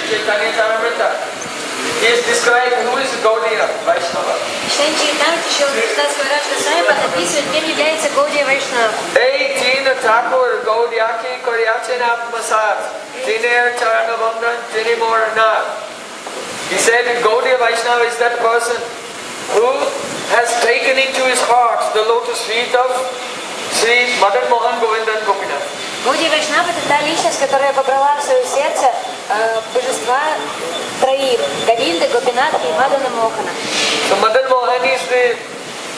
Chaitanya Charitamrita is described who is Gaudiya Vaishnava. Читание Чайтамрити Шрила Кришнадас Махарадж Госвами описывает, кем является Гаудия Вайшнав. Ey Tina Thakur Gaudiya ki Koryachena Atmasat Tiner Charana Bandhan Tini Morana. He said that Gaudiya Vaishnava is that person who has taken into his heart the lotus feet of Sri Madan Mohan Govindan Gopinath. Гаудия Вайшнав — это та личность, которая побрала в свое сердце божества троих — Говинды, Гопинатхи и Мадана Мохана. So Madan Mohan is the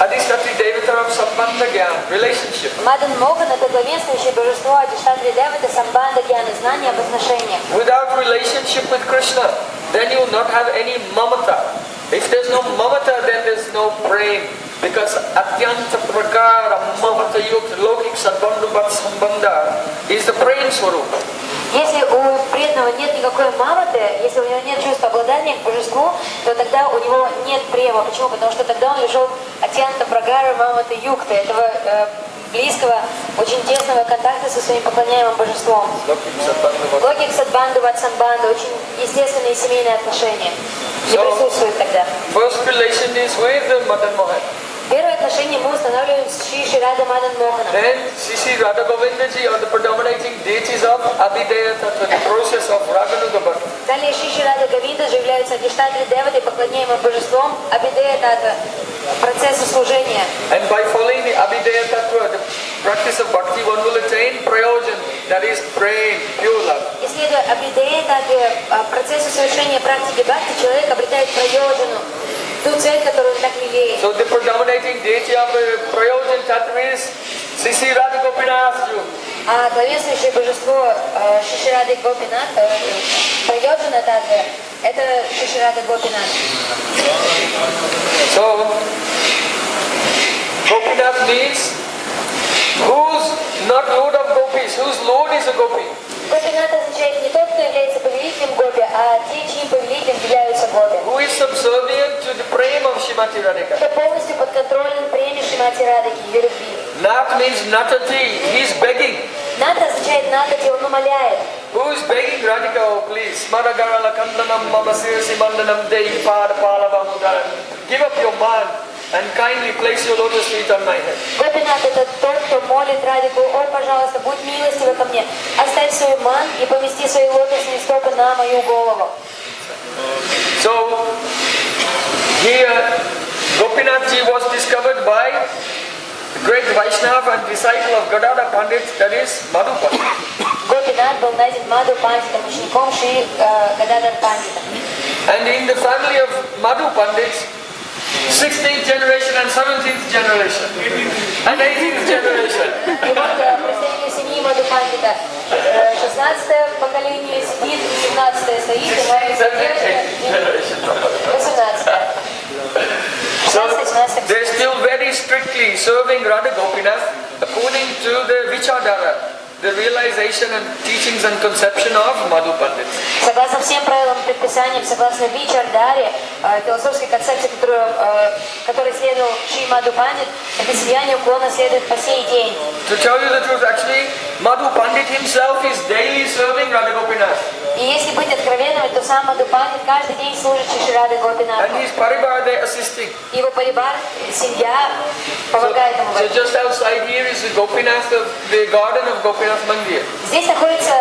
Adhisthati Devata of Sambandha Gyan, relationship. Мадан Мохан — это главенствующее божество Адиштатри Деваты Самбандха Гьяна, знания об отношениях. Without relationship with Krishna, then you will not have any mamata. If there's no mamata, then there's no prem. Because atyanta prakara mamata yukta lokik sadbandhubat sambandha is the prem swarupa. Если у преданного нет никакой маматы, если у него нет чувства обладания к божеству, то тогда у него нет према. Почему? Потому что тогда он лишен атьянта прагара маматы юкты, этого близкого, очень тесного контакта со своим поклоняемым божеством. Логик садбанду ват самбанду, очень естественные семейные отношения не присутствуют тогда. First relation is with Madan Mohan. Первое отношение мы устанавливаем с Шри Рада Мадан Моханом. Then Sri Radha-Gopinath are the predominating deities of Abhideya Tattva, the process of Raganuga. Далее Шри Радha-Govinda же являются Адиштатри Деватой, поклоняемым божеством Абхидея Татва, процесса служения. And by following the Abhideya Tattva, the practice of bhakti, one will attain Prayojan, that is Prem, pure love. Исследуя Абхидея Татве, процессу совершения практики бхакти, человек обретает Prayoджану, ту цель, которую он так лелеет. So the predominating deity of Prayojan Tattva is Sri Radha-Gopinath. А главенствующее божество Шри Радha-Gopinath, Prayoджана Татве, это Шри Radha-Gopinath. So Gopinath means who's not Lord of Gopis, whose Lord is a Gopi. Гопинат означает не тот, кто является повелителем Гопи, а те, чьим повелителем являются Гопи. Who is subservient to the prem of Srimati Radhika. Кто полностью подконтролен преме Шримати Радхи, ее любви. Nat means natati, he's begging. Ната означает натати, он умоляет. Who is begging Radhika, oh please? Madagarala kandanam mamasirsi mandanam dehi pada palavamudaram. Give up your man and kindly place your lotus feet on my head. Гопинат — это тот, кто молит Радику: о, пожалуйста, будь милостива ко мне, оставь свой ман и помести свои лотосные стопы на мою голову. So, here, Gopinath ji was discovered by the great Vaishnava and disciple of Gadada Pandit, that is Madhu Pandit. Гопинат был найден Мадху Пандитом, учеником Шри Гададар Пандита. And in the family of Madhu Pandits, 16th generation and 17th generation and 18th generation. И вот представители семьи Мадху Пандита, 16-е поколение сидит, 17-е стоит, и моя 18-е. So they're still very strictly serving Radha-Gopinath according to the Vichardhara, the realization and teachings and conception of Madhu Pandit. Согласно всем правилам, предписаниям, согласно Вичардаре, философской концепции, которой следовал Шри Мадху Пандит, это сияние уклона следует по сей день. To tell you the truth, actually, Madhu Pandit himself is daily serving Radha-Gopinath. И если быть откровенными, то сам Мадху Пандит каждый день служит Шри Радha-Gopinath. And his parivar, they assisting. Его парибар, семья помогает ему. So just outside here is the Gopinath, the garden of Gopinath Mandir. Здесь находится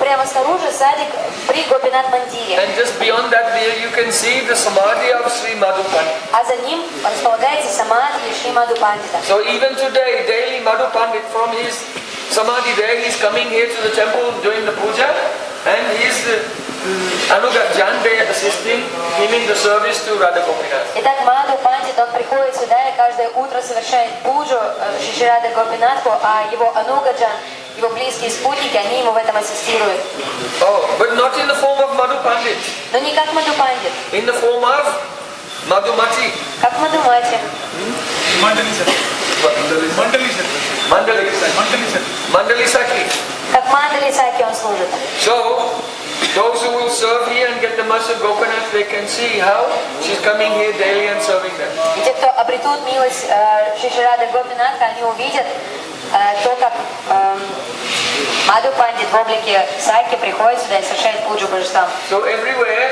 прямо снаружи садик при Гопинат Мандире. And just beyond that, there you can see the samadhi of Sri Madhu Pandit. А за ним располагается самадхи Шри Мадху Пандита. So even today, daily Madhu Pandit from his samadhi there, he's coming here to the temple doing the puja, and his Anugajan, they assisting him in the service to Radha-Gopinath. Итак, Мадху Пандит, он приходит сюда и каждое утро совершает пуджу Шри Радha-Gopинатху, а его Анугаджан, его близкие спутники, они ему в этом ассистируют. Oh, but not in the form of Madhu Pandit. Но не как Мадху Пандит. In the form of Madhumati. Как Мадхумати. Mandali Sakhi. Как Мандали Саки он служит. So, those who will serve here and get the mercy of Gopinath, they can see how she's coming here daily and serving them. И те, кто обретут милость Шри Радha-Gopinath, они увидят, то, как Мадху Пандит в облике Саки приходит сюда и совершает пуджу божествам. So everywhere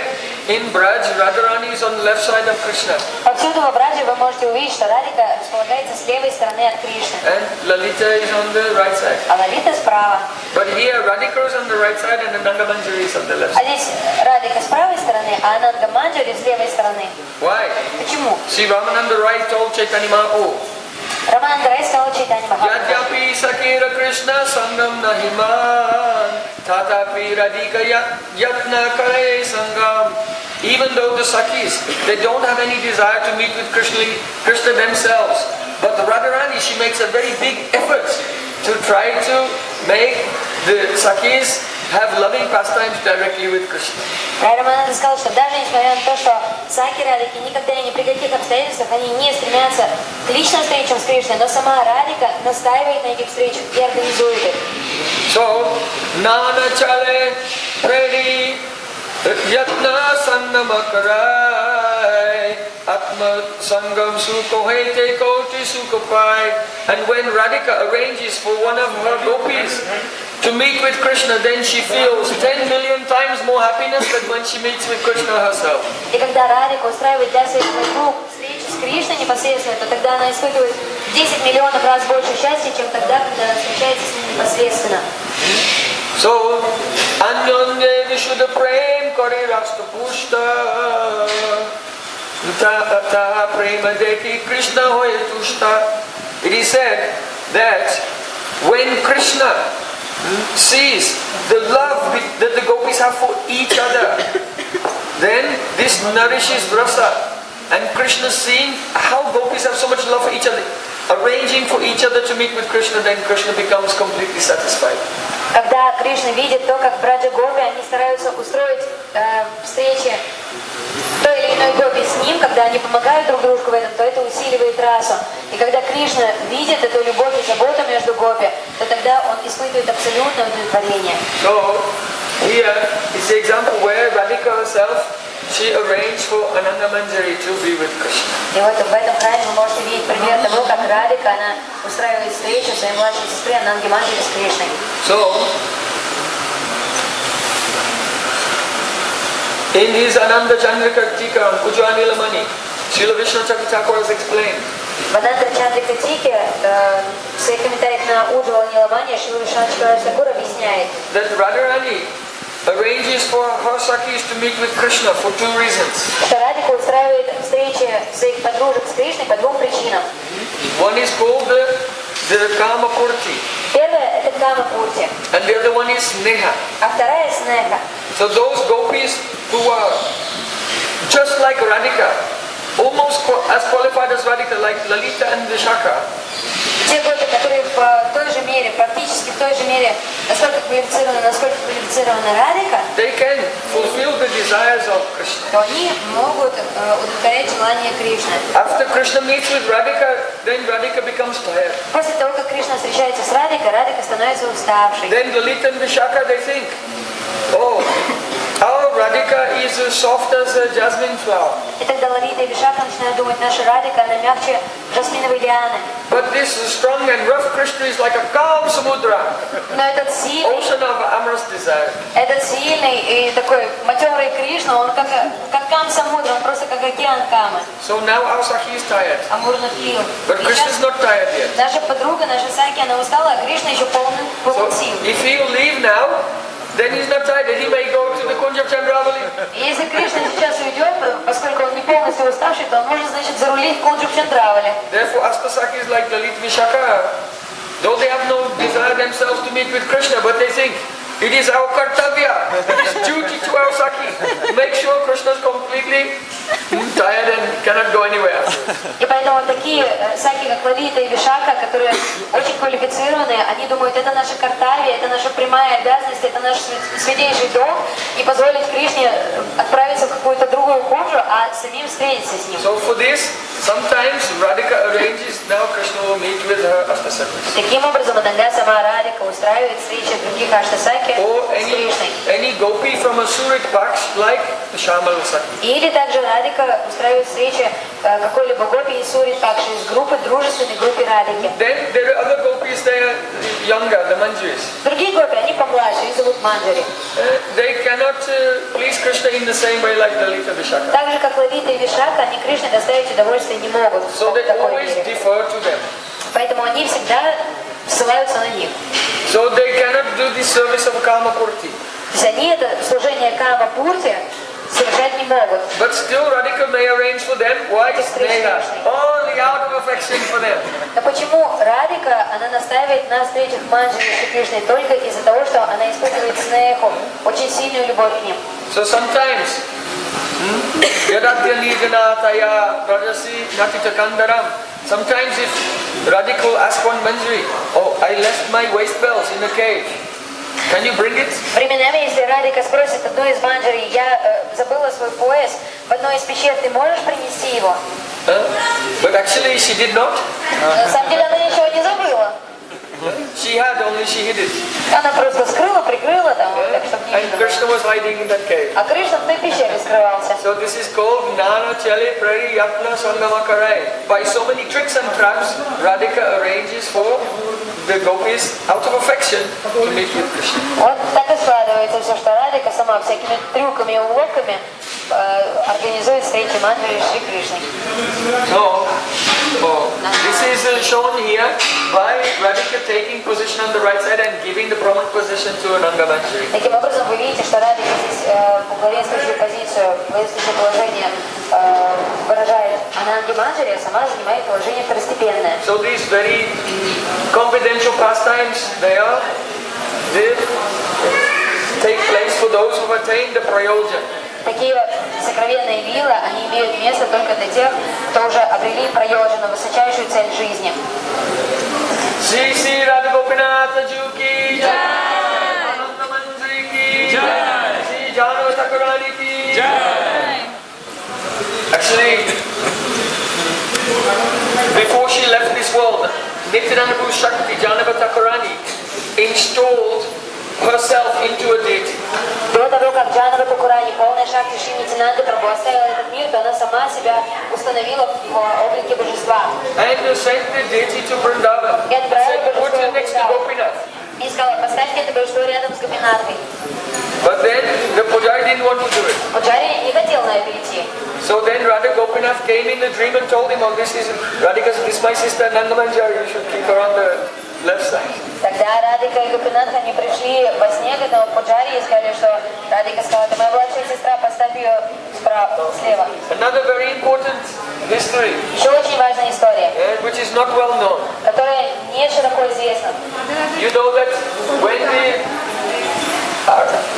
in Braj, Radharani is on the left side of Krishna. Повсюду в Браджи вы можете увидеть, что Радика располагается с левой стороны от Кришны, And Lalita is on the right side. а Лалита справа. But here Radhika is on the right side and Ananga Manjari is on the left А side. здесь Радика с правой стороны, а Ананга Манджари с левой стороны. Why? Почему? See, Ramananda Rai told Chaitanya Mahaprabhu, Рамананда Рай сказал Чайтанья Махапрабху. Yadyapi Sakira Krishna Sangam Nahiman Tatapi Radhika Yatna Kare Sangam. Even though the Sakis, they don't have any desire to meet with Krishna themselves, but the Radharani, she makes a very big effort to try to make the Sakis have loving pastimes directly with Krishna. Рамананда сказал, что даже несмотря на то, что Саки Радики никогда ни при каких обстоятельствах они не стремятся к личным встречам с Кришной, но сама Радика настаивает на этих встречах и организует их. So, Nana Chale Predi Yatna Sannamakarai Atma Sangam Sukohete Koti Sukopai. And when Radhika arranges for one of her gopis to meet with Krishna, then she feels 10 million times more happiness than when she meets with Krishna herself. И когда Радика устраивает для своих подруг встречу с Кришной непосредственно, то тогда она испытывает 10 миллионов раз больше счастья, чем тогда, когда она встречается с ним непосредственно. So, Anyonye Vishuddha Prem Kare Rasta Pushta Taha Prema Deki Krishna Hoye Tushta. It is said that when Krishna sees the love that the gopis have for each other, then this nourishes rasa. And Krishna seeing how gopis have so much love for each other, arranging for each other to meet with Krishna, then Krishna becomes completely satisfied. Когда Кришна видит то, как браджа гопи, они стараются устроить встречи той или иной гопи с ним, когда они помогают друг другу в этом, то это усиливает расу. И когда Кришна видит эту любовь и заботу между гопи, то тогда он испытывает абсолютное удовлетворение. So, here is the example where Radhika herself, she arranged for Ananga Manjari to be with Krishna. И вот в этом храме вы можете видеть пример того, как Радика, она устраивает встречу своей младшей сестре Ананги Манджари с Кришной. So, in his Ananda Chandrika Tika, Ujjvanila Mani, Srila Vishnu Thakur has explained В Анандра Чандрика Тике, в своих комментариях на Ujjvanila Mani, Шрила Вишну Тхакур объясняет, that Radharani arranges for her Sakis to meet with Krishna for two reasons. что Радика устраивает встречи своих подружек с Кришной по двум причинам. One is called the Kama Purti, Первая – это Кама Пурти, and the other one is Sneha. а вторая – Снеха. So those gopis who are just like Radhika, almost as qualified as Radhika, like Lalita and Vishaka, Те гопи, которые в той же мере, практически в той же мере, насколько квалифицирована Радика, they can fulfill the desires of Krishna. то они могут удовлетворять желания Кришны. After Krishna meets with Radhika, then Radhika becomes tired. После того, как Кришна встречается с Радикой, Радика становится уставшей. Then Lalita and Vishaka, they think, oh, our Radhika is as soft as a jasmine flower. И тогда Лалита и Вишака начинают думать, наша Радика, она мягче жасминовой лианы. But this strong and rough Krishna is like a calm samudra, Но этот ocean of amorous desire. сильный и такой матерый Кришна, он как Кам-Самудра, он просто как океан Камы. So now our Sakhi is tired. Амурна Хил. But Krishna is not tired yet. Наша подруга, наша Саки, она устала, а Кришна еще полон So сил. if he will leave now, then he's not tired. He may go to the Kunj of Chandravali. И если Кришна сейчас уйдет, поскольку он не полностью уставший, то он может, значит, зарулить в Кунджук Чандравали. Therefore, Astasaki is like Lalit Vishaka. Though they have no desire themselves to meet with Krishna, but they think it is our kartavya, it is duty to our Saki to make sure Krishna is completely tired and cannot go anywhere. И поэтому такие Саки, как Лалита и Вишака, которые очень квалифицированные, они думают, это наша картавия, это наша прямая обязанность, это наш святейший долг, и позволить Кришне отправиться в какую-то другую кунджу, а самим встретиться с ним. So for this, sometimes Radhika arranges now Krishna will meet with her Ashtasakis. Таким образом, иногда сама Радика устраивает встречи других Аштасаки Or с Кришной. any gopi from a Surit Paksh like the Shamala Saki. Или также Радика устраивает встречи какой-либо гопи из Сурит Пакши, из группы, дружественной группы Радики. Then there are other gopis, they are younger, the Manjuris. Другие гопи, они помладше, их зовут Манджари. They cannot please Krishna in the same way like Lalita Vishaka. Так же, как Лалита и Вишака, они Кришне доставить удовольствие не могут. So they в такой always мере. defer to them. Поэтому они всегда ссылаются на них. So they cannot do the service of Kama Purti. То есть они это служение Кама Пурти совершать не могут. But still Radhika may arrange for them. Why? Sneha. Only out of affection for them. Но почему Радика, она настаивает на встречах Манджари и Кришны только из-за того, что она испытывает снеху, очень сильную любовь к ним. So sometimes, Yadadya Nijanataya Rajasi Natitakandaram. Sometimes if Radhika will ask one Manjari, oh, I left my waist belts in the cave. Can you bring it? Временами, если Радика спросит одну из Манджари, я забыла свой пояс в одной из пещер, ты можешь принести его? But actually she did not. На самом деле она ничего не забыла. She had, only she hid it. Она просто скрыла, прикрыла там, так, чтобы не And видно. Krishna was hiding in that cave. А Кришна в той пещере скрывался. So this is called Nana Chali Prari Yatna Sangamakarai. By so many tricks and traps, Radhika arranges for the gopis out of affection to meet with Krishna. Вот так и складывается все, что Радика сама всякими трюками и уловками организует встречи Манджари и Шри Кришны. So, this is shown here by Radhika taking position on the right side and giving the prominent position to Ananga Manjari. Таким образом, вы видите, что Радика здесь главенствующую позицию, главенствующее положение выражает Ананги Манджари, а сама занимает положение второстепенное. So these very confidential pastimes, they take place for those who have attained the Prayojan. Такие сокровенные вилы, они имеют место только для тех, кто уже обрели Прайоджану, высочайшую цель жизни. Shri Shri Radha-Gopinath Ji Jai, Ananda Manjari Ki Jai, Shri Jano Thakurani Ki Jai. Actually, before she left this world, Nityananda Prabhu Shakti Janava Thakurani installed herself into a deity. До того, как Джанава Такурани, полная шакти Шри Нитянанды Прабху оставила этот мир, то она сама себя установила в облике божества. And sent the deity to Vrindavan. И отправила Said, put божество it в next to Вриндаван. Gopinath. И сказала, поставьте это божество рядом с Гопинаткой. But then the Pujari didn't want to do it. Пуджари не хотел на это идти. So then Radha-Gopinath came in the dream and told him, oh, this is my sister Nanda Manjari, you should keep her on the left side. Тогда Радика и Гопинатха, они пришли во сне к этому Пуджари и сказали, что Радика сказала, это моя младшая сестра, поставь ее справа, слева. Another very important history, Еще очень важная история, which is not well known. которая не широко известна. You know that when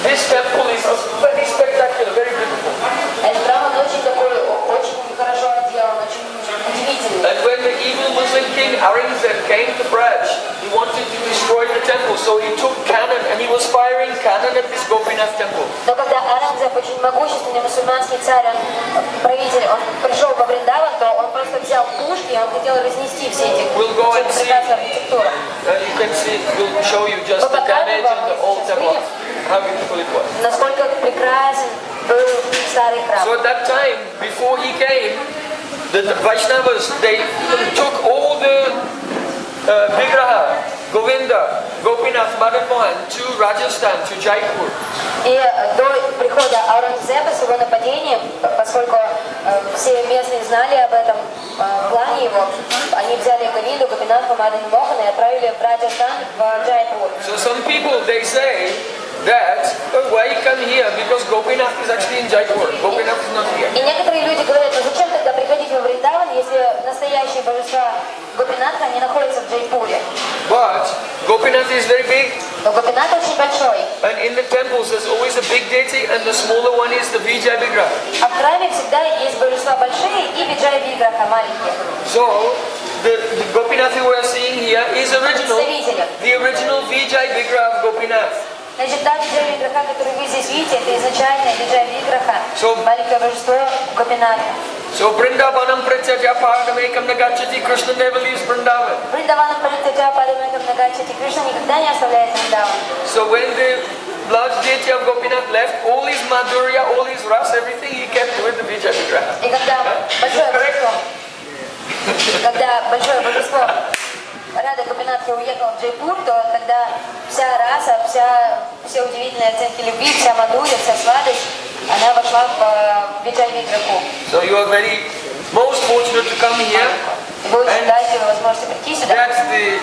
this temple is very spectacular, very beautiful. Этот храм, он очень такой, очень хорошо отделан, очень удивительный. And when the evil Muslim king Aurangzeb came to Braj, he wanted to destroy the temple, so he took cannon and he was firing cannon at this Gopinath temple. Но когда Аурангзеб, очень могущественный мусульманский царь, правитель, он пришел во Вриндаван, то он просто взял пушки, и он хотел разнести все эти прекрасные архитектуры. You can see, we'll show you just the damage in the old temple, how beautiful it was. Насколько прекрасен был старый храм. So at that time, before he came, the Vaishnavas, they took all the Vigraha, Govinda, Gopinath, Madan Mohan to Rajasthan, to Jaipur. И до прихода Аурангзеба с его нападением, поскольку все местные знали об этом плане его, они взяли Говинду, Гопинатху, Мадан Мохана и отправили в Раджастан, в Джайпур. So some people, they say that, why you come here? Because Gopinath is actually in Jaipur. Gopinath is not here. И некоторые люди говорят, ну зачем тогда приходить во Вриндаван, если настоящие божества Гопинатха, они находятся в Джайпуре? But Gopinath is very big. Но Гопинат очень большой. And in the temples, there's always a big deity, and the smaller one is the Vijay Vigraha. А в храме всегда есть божества большие и Виджай Виграха маленькие. So, the Gopinath we are seeing here is original, Представители. the original Vijay Vigraha of Gopinath. Значит, та Виджай Виграха, которую вы здесь видите, это изначальная Виджай Виграха. So маленькое божество Гопината. So Vrindavanam Pratyaja Padamekam Nagachati, Krishna never leaves Vrindavan. Вриндаванам Паритаджа Падамекам Нагачати, Кришна никогда не оставляет Вриндаван. So when the Lord deity of Gopinath left, all his Madhurya, all his ras, everything he kept with the Vijay Vigraha. И когда большое божество Радha-Gopinath уехал в Джайпур, то тогда вся раса, все удивительные оценки любви, вся мадурья, вся сладость, она вошла в Vijay Vigraha. So you are very most fortunate to come here. Вы очень счастливы возможности прийти сюда. That the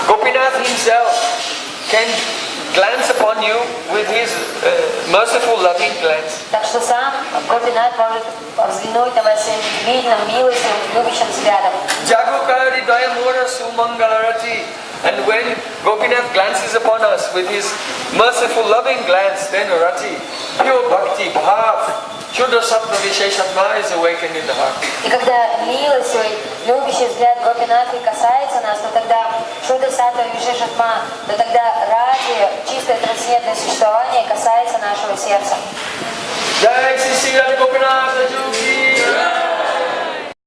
Gopinath himself can glance upon you with his merciful, loving glance. Так что сам Гопинат может взглянуть на вас своим видным, милостивым, любящим взглядом. Jagokari Dayamura Sumangalarati. And when Gopinath glances upon us with his merciful, loving glance, then Rati, pure bhakti, bhav, Shuddha Sattva Visheshatma is awakened in the heart. И когда милостивый, любящий взгляд Гопинатхи касается нас, то тогда Шудда Саттва Вишешатма, то тогда ради чистое трансцендентное существование касается нашего сердца. Jai Sri Radha-Gopinath Ji.